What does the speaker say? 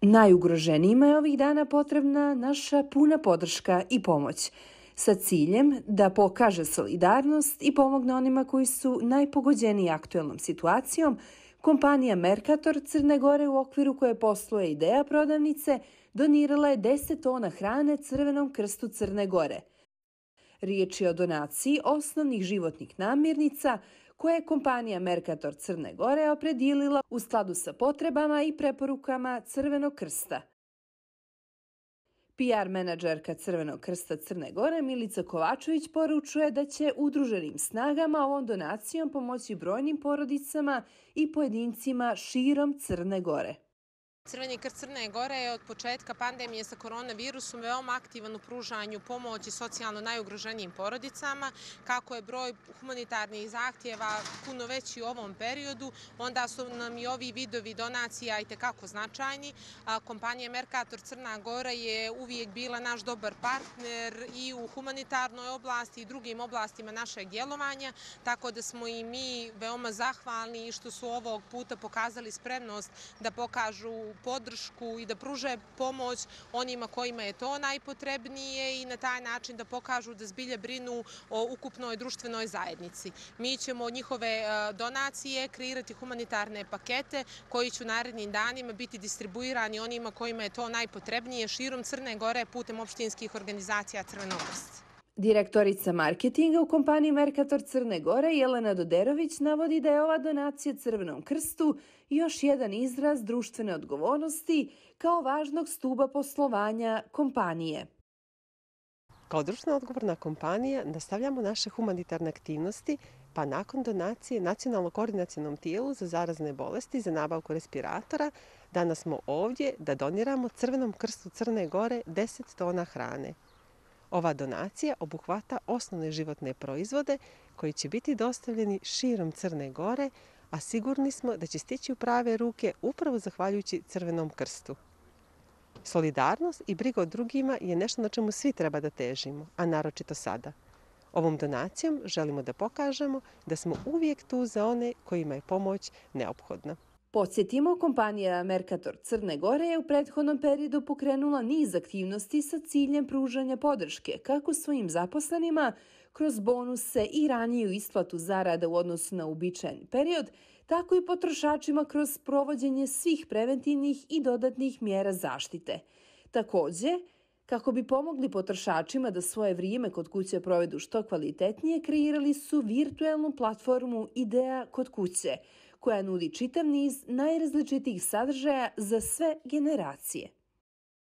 Najugroženijima je ovih dana potrebna naša puna podrška i pomoć, sa ciljem da pokaže solidarnost i pomogne onima koji su najpogođeniji aktuelnom situacijom. Kompanija Mercator Crne Gore, u okviru koje posluje Ideja prodavnice, donirala je 10 tona hrane Crvenom krstu Crne Gore. Riječ je o donaciji osnovnih životnih namirnica koje je kompanija Mercator Crne Gore opredijelila u skladu sa potrebama i preporukama Crvenog krsta. PR menadžerka Crvenog krsta Crne Gore Milica Kovačević poručuje da će udruženim snagama ovom donacijom pomoći brojnim porodicama i pojedincima širom Crne Gore. Crveni krst Crne Gore je od početka pandemije sa koronavirusom veoma aktivan u pružanju pomoći socijalno najugroženijim porodicama. Kako je broj humanitarnih zahtjeva puno veći u ovom periodu, onda su nam i ovi vidovi donacija i tekako značajni. Kompanija Mercator Crna Gora je uvijek bila naš dobar partner i u humanitarnoj oblasti i drugim oblastima našeg djelovanja, tako da smo i mi veoma zahvalni što su ovog puta pokazali spremnost da pokažu podršku i da pruže pomoć onima kojima je to najpotrebnije i na taj način da pokažu da zbilja brinu o ukupnoj društvenoj zajednici. Mi ćemo od njihove donacije kreirati humanitarne pakete koji će u narednim danima biti distribuirani onima kojima je to najpotrebnije širom Crne Gore putem opštinskih organizacija Crvenog krsta. Direktorica marketinga u kompaniji Mercator Crne Gore Jelena Doderović navodi da je ova donacija Crvenom krstu još jedan izraz društvene odgovornosti kao važnog stuba poslovanja kompanije. Kao društveno odgovorna kompanija nastavljamo naše humanitarne aktivnosti, pa nakon donacije Nacionalnom koordinacionom tijelu za zarazne bolesti za nabavku respiratora, danas smo ovdje da doniramo Crvenom krstu Crne Gore 10 tona hrane. Ova donacija obuhvata osnovne životne proizvode koji će biti dostavljeni širom Crne Gore, a sigurni smo da će stići u prave ruke upravo zahvaljujući Crvenom krstu. Solidarnost i briga o drugima je nešto na čemu svi treba da težimo, a naročito sada. Ovom donacijom želimo da pokažemo da smo uvijek tu za one kojima je pomoć neophodna. Podsjetimo, kompanija Mercator Crne Gore je u prethodnom periodu pokrenula niz aktivnosti sa ciljem pružanja podrške kako svojim zaposlenima kroz bonuse i raniju isplatu zarada u odnosu na uobičajeni period, tako i potrošačima kroz provođenje svih preventivnih i dodatnih mjera zaštite. Također, kako bi pomogli potrošačima da svoje vrijeme kod kuće provedu što kvalitetnije, kreirali su virtuelnu platformu Ideja kod kuće, koja nudi čitav niz najrazličitijih sadržaja za sve generacije.